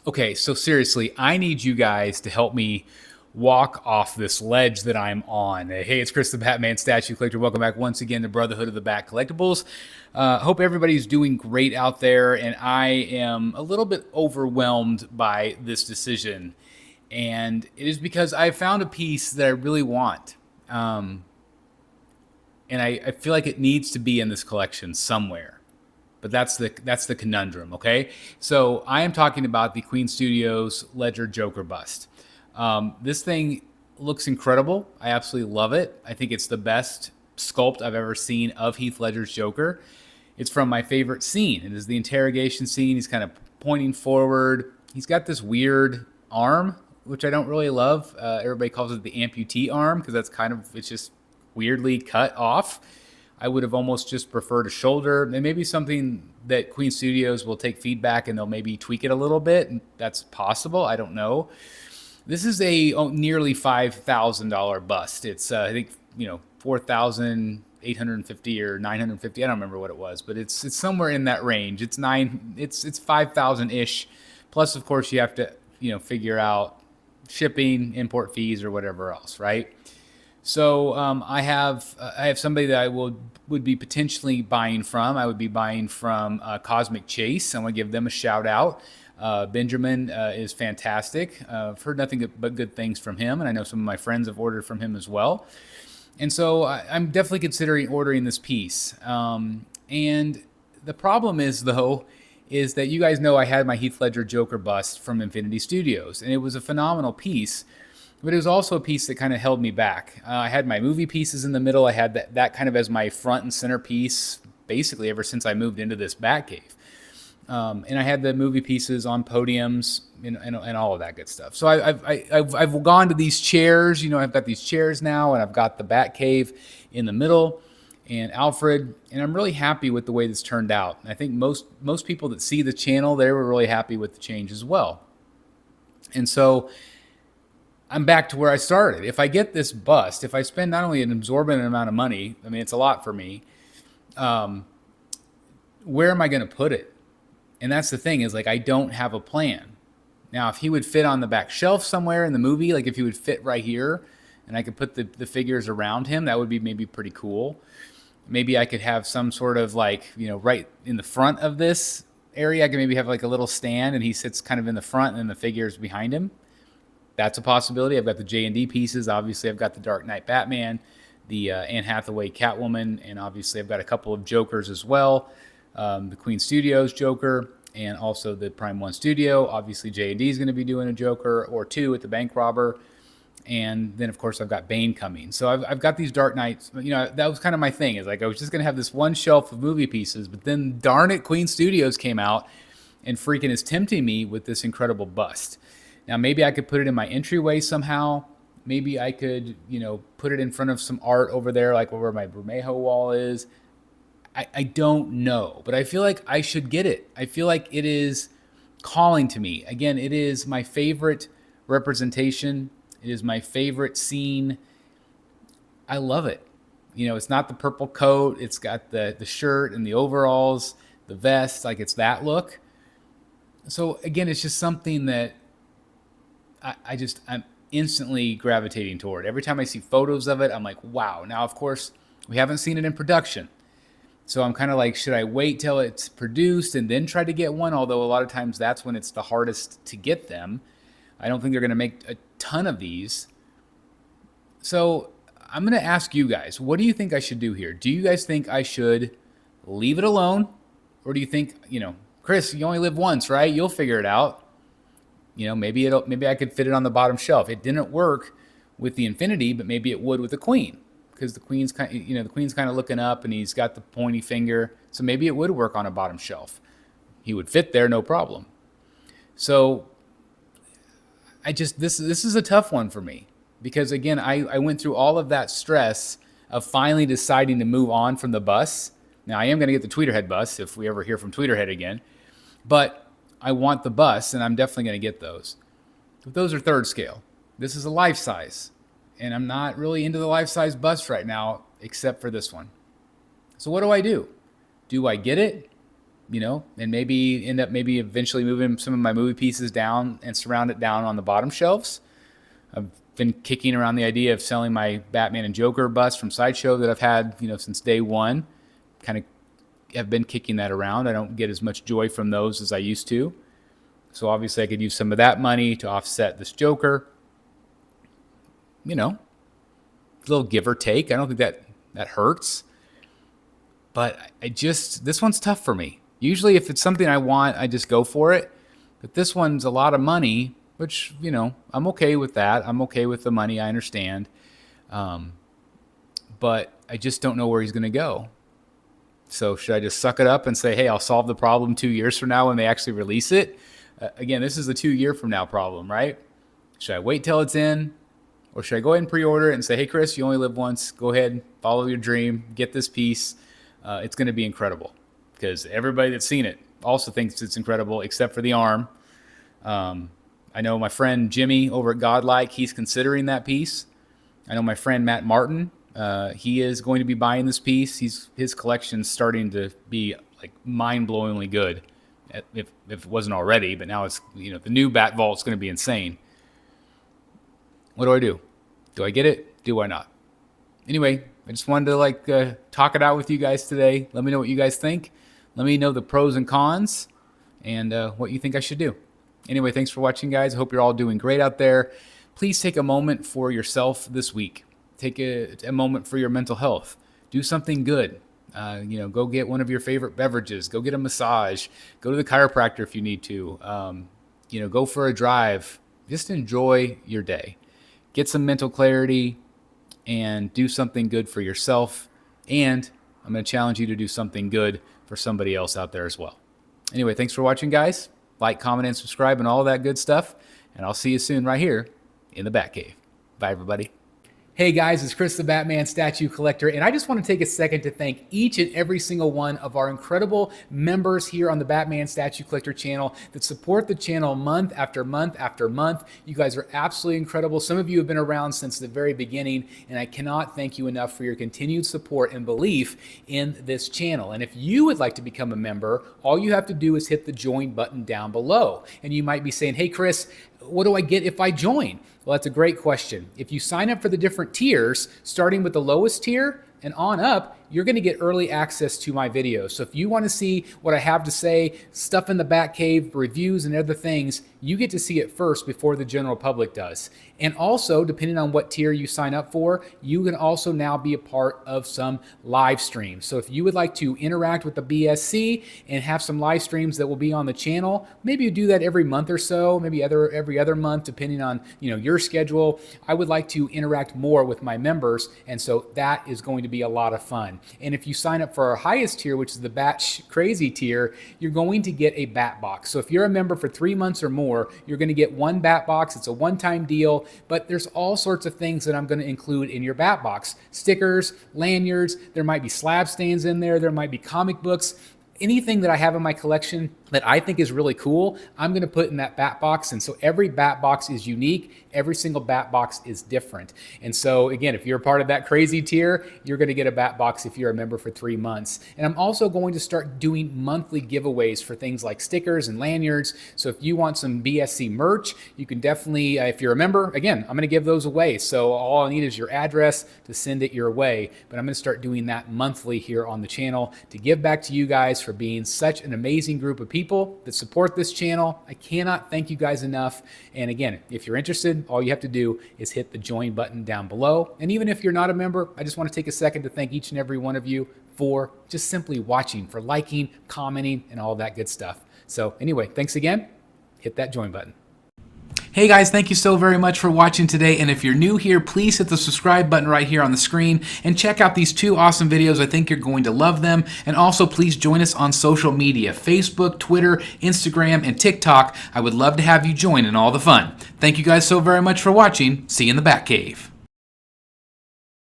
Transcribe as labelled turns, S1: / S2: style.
S1: Okay, so seriously, I need you guys to help me walk off this ledge that I'm on. Hey, it's Chris the Batman Statue Collector. Welcome back once again to Brotherhood of the Bat Collectibles. Hope everybody's doing great out there, and I am a little bit overwhelmed by this decision. And it is because I found a piece that I really want. And I feel like it needs to be in this collection somewhere. But that's the conundrum, okay? So I am talking about the Queen Studios Ledger Joker bust. This thing looks incredible. I absolutely love it. I think it's the best sculpt I've ever seen of Heath Ledger's Joker. It's from my favorite scene. It is the interrogation scene. He's kind of pointing forward. He's got this weird arm, which I don't really love. Everybody calls it the amputee arm because it's just weirdly cut off. I would have almost just preferred a shoulder. And maybe something that Queen Studios will take feedback and they'll maybe tweak it a little bit. And that's possible. I don't know. This is a nearly $5,000 bust. It's I think 4,850 or 950. I don't remember what it was, but it's somewhere in that range. It's 5,000 ish. Plus, of course, you have to figure out shipping, import fees, or whatever else, right? So I have somebody that I would be potentially buying from. I would be buying from Cosmic Chase. I want to give them a shout out. Benjamin is fantastic. I've heard nothing but good things from him, and I know some of my friends have ordered from him as well. And so I'm definitely considering ordering this piece. And the problem is that you guys know I had my Heath Ledger Joker bust from Infinity Studios, and it was a phenomenal piece. But it was also a piece that kind of held me back. I had my movie pieces in the middle. I had that kind of as my front and center piece, basically ever since I moved into this Batcave. And I had the movie pieces on podiums and all of that good stuff. So I've gone to these chairs. I've got these chairs now, and I've got the Batcave in the middle, and Alfred, and I'm really happy with the way this turned out. And I think most people that see the channel, they were really happy with the change as well. And so I'm back to where I started. If I get this bust, if I spend not only an absorbent amount of money, I mean, it's a lot for me, where am I going to put it? And that's the thing is, I don't have a plan. Now, if he would fit on the back shelf somewhere in the movie, if he would fit right here and I could put the figures around him, that would be maybe pretty cool. Maybe I could have some sort of right in the front of this area, I could maybe have a little stand and he sits kind of in the front and then the figures behind him. That's a possibility. I've got the J&D pieces. Obviously, I've got the Dark Knight Batman, the Anne Hathaway Catwoman, and obviously I've got a couple of Jokers as well. The Queen Studios Joker and also the Prime 1 Studio. Obviously, J&D is going to be doing a Joker or two at the Bank Robber. And then, of course, I've got Bane coming. So I've got these Dark Knights. That was kind of my thing. Is I was just going to have this one shelf of movie pieces, but then darn it, Queen Studios came out and freaking is tempting me with this incredible bust. Now, maybe I could put it in my entryway somehow. Maybe I could, put it in front of some art over there, like where my Bermejo wall is. I don't know, but I feel like I should get it. I feel like it is calling to me. Again, it is my favorite representation. It is my favorite scene. I love it. It's not the purple coat. It's got the shirt and the overalls, the vest, it's that look. So again, it's just something that I'm instantly gravitating toward. Every time I see photos of it, I'm like, wow. Now, of course, we haven't seen it in production. So I'm kind of should I wait till it's produced and then try to get one? Although a lot of times that's when it's the hardest to get them. I don't think they're going to make a ton of these. So I'm going to ask you guys, what do you think I should do here? Do you guys think I should leave it alone? Or do you think, Chris, you only live once, right? You'll figure it out. Maybe I could fit it on the bottom shelf. It didn't work with the Infinity, but maybe it would with the Queen, because the Queen's kind of looking up and he's got the pointy finger. So maybe it would work on a bottom shelf. He would fit there, no problem. So this is a tough one for me because again, I went through all of that stress of finally deciding to move on from the bus. Now I am going to get the Tweeterhead bus if we ever hear from Tweeterhead again, but I want the bus, and I'm definitely going to get those. But those are third scale. This is a life size, and I'm not really into the life size bus right now, except for this one. So what do? Do I get it? and maybe end up eventually moving some of my movie pieces down and surround it down on the bottom shelves. I've been kicking around the idea of selling my Batman and Joker bust from Sideshow that I've had, since day one. Kind of have been kicking that around. I don't get as much joy from those as I used to. So obviously I could use some of that money to offset this Joker. A little give or take. I don't think that hurts. But this one's tough for me. Usually if it's something I want, I just go for it. But this one's a lot of money, which, I'm okay with that. I'm okay with the money. I understand. But I just don't know where he's going to go. So should I just suck it up and say, hey, I'll solve the problem 2 years from now when they actually release it? Again, this is the 2 year from now problem, right? Should I wait till it's in? Or should I go ahead and pre-order it and say, hey, Chris, you only live once. Go ahead, follow your dream, get this piece. It's going to be incredible because everybody that's seen it also thinks it's incredible except for the arm. I know my friend Jimmy over at Godlike, he's considering that piece. I know my friend Matt Martin, he is going to be buying this piece. His collection's starting to be like mind-blowingly good, if it wasn't already. But now it's the new Bat Vault's going to be insane. What do I do? Do I get it? Do I not? Anyway, I just wanted to talk it out with you guys today. Let me know what you guys think. Let me know the pros and cons and what you think I should do. Anyway, thanks for watching, guys. I hope you're all doing great out there. Please take a moment for yourself this week. Take a moment for your mental health. Do something good. Go get one of your favorite beverages. Go get a massage. Go to the chiropractor if you need to. Go for a drive. Just enjoy your day. Get some mental clarity and do something good for yourself. And I'm going to challenge you to do something good for somebody else out there as well. Anyway, thanks for watching, guys. Like, comment, and subscribe and all that good stuff. And I'll see you soon right here in the Batcave. Bye, everybody. Hey guys, it's Chris the Batman Statue Collector, and I just want to take a second to thank each and every single one of our incredible members here on the Batman Statue Collector channel that support the channel month after month after month. You guys are absolutely incredible. Some of you have been around since the very beginning, and I cannot thank you enough for your continued support and belief in this channel. And if you would like to become a member, all you have to do is hit the join button down below. And you might be saying, hey Chris, what do I get if I join? Well, that's a great question. If you sign up for the different tiers, starting with the lowest tier and on up, you're going to get early access to my videos. So if you want to see what I have to say, stuff in the Batcave, reviews and other things, you get to see it first before the general public does. And also, depending on what tier you sign up for, you can also now be a part of some live streams. So if you would like to interact with the BSC and have some live streams that will be on the channel, maybe you do that every month or so, maybe every other month, depending on your schedule. I would like to interact more with my members, and so that is going to be a lot of fun. And if you sign up for our highest tier, which is the Bat Crazy tier, you're going to get a Bat Box. So if you're a member for 3 months or more, you're going to get one Bat Box. It's a one-time deal, but there's all sorts of things that I'm going to include in your Bat Box. Stickers, lanyards, there might be slab stands in there, there might be comic books. Anything that I have in my collection that I think is really cool, I'm going to put in that Bat Box. And so every Bat Box is unique. Every single Bat Box is different. And so again, if you're a part of that crazy tier, you're going to get a Bat Box if you're a member for 3 months. And I'm also going to start doing monthly giveaways for things like stickers and lanyards. So if you want some BSC merch, you can definitely, if you're a member, again, I'm going to give those away. So all I need is your address to send it your way. But I'm going to start doing that monthly here on the channel to give back to you guys for being such an amazing group of people that support this channel. I cannot thank you guys enough. And again, if you're interested, all you have to do is hit the join button down below. And even if you're not a member, I just want to take a second to thank each and every one of you for just simply watching, for liking, commenting, and all that good stuff. So anyway, thanks again. Hit that join button. Hey guys, thank you so very much for watching today, and if you're new here, please hit the subscribe button right here on the screen and check out these 2 awesome videos. I think you're going to love them. And also please join us on social media, Facebook, Twitter, Instagram, and TikTok. I would love to have you join in all the fun. Thank you guys so very much for watching. See you in the Batcave.